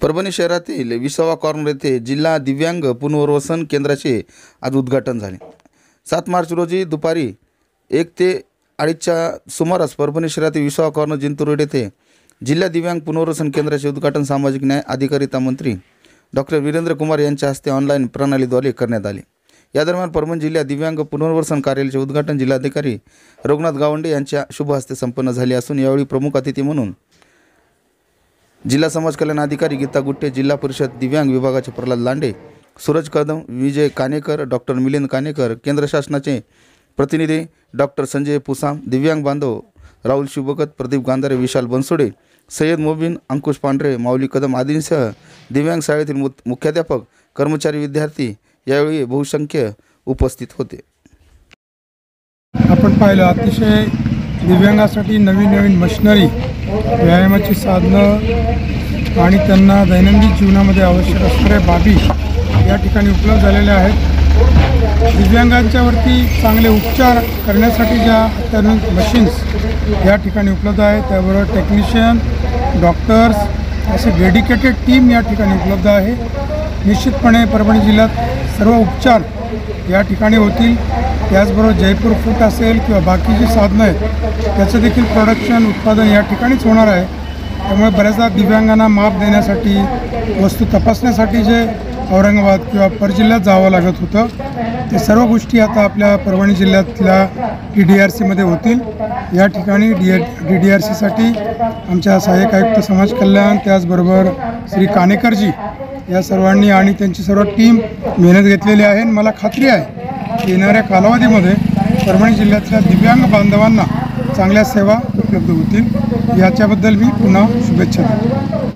परभणी शहरातील विसावा कॉर्नर येथे जिल्हा दिव्यांग पुनर्वसन केंद्राचे आज उद्घाटन झाले। 7 मार्च रोजी दुपारी 1 ते 2:30च्या सुमारास परभणी शहरातील विसावा कॉर्नर जिंतूर रोड येथे जिल्हा दिव्यांग पुनर्वसन केंद्राचे उद्घाटन सामाजिक न्याय अधिकारिता मंत्री डॉक्टर वीरेंद्र कुमार यांच्या हस्ते ऑनलाईन प्रणालीद्वारे करण्यात आले। या दरम्यान परभणी जिल्हा दिव्यांग पुनर्वसन कार्यालयाचे उद्घाटन जिल्हाधिकारी रघुनाथ गावंडे यांच्या शुभ हस्ते संपन्न झाले असून यावेळी प्रमुख अतिथी म्हणून जिल्हा समाज कल्याण अधिकारी गीता गुट्टे, जिल्हा परिषद दिव्यांग विभागाचे प्रल्हाद लांडे, सूरज कदम, विजय कानेकर, डॉक्टर मिलिंद कानेकर, केंद्र शासनाचे प्रतिनिधी डॉक्टर संजय पुसाम, दिव्यांग बांधव राहुल शिवभगत, प्रदीप गांधारे, विशाल बनसोडे, सय्यद मोबिन, अंकुश पांढरे, माऊली कदम आदींसह दिव्यांग शाळेतील मुख्याध्यापक, कर्मचारी, विद्यार्थी यावेळी बहुसंख्य उपस्थित होते। आपण पाहिलं अतिशय दिव्यांगासाठी नवीन मशिनरी, व्यायामाची साधनं आणि त्यांना दैनंदिन जीवनामध्ये आवश्यक असणाऱ्या बाबी या ठिकाणी उपलब्ध झालेल्या आहेत। दिव्यांगांच्यावरती चांगले उपचार करण्यासाठी ज्या अत्याधुनिक मशीन्स या ठिकाणी उपलब्ध आहेत, त्याबरोबर टेक्निशियन, डॉक्टर्स असे डेडिकेटेड टीम या ठिकाणी उपलब्ध आहे। निश्चितपणे परभणी जिल्ह्यात सर्व उपचार या ठिकाणी होतील। त्याचबरोबर जयपूर फूट असेल किंवा बाकीची साधनं आहेत त्याचं देखील प्रोडक्शन उत्पादन या ठिकाणीच होणार आहे। त्यामुळे बऱ्याचदा दिव्यांगांना माप देण्यासाठी, वस्तू तपासण्यासाठी जे औरंगाबाद किंवा परजिल्ह्यात जावं लागत होतं ते सर्व गोष्टी आता आपल्या परभणी जिल्ह्यातल्या DDRCमध्ये होतील। या ठिकाणी DDRCसाठी आमच्या सहाय्यक आयुक्त समाज कल्याण, त्याचबरोबर श्री कानेकरजी या सर्वांनी आणि त्यांची सर्व टीम मेहनत घेतलेली आहे। मला खात्री आहे येणाऱ्या कालावधीमध्ये परभणी जिल्ह्यातल्या दिव्यांग बांधवांना चांगल्या सेवा उपलब्ध होतील। याच्याबद्दल मी पुन्हा शुभेच्छा देतो।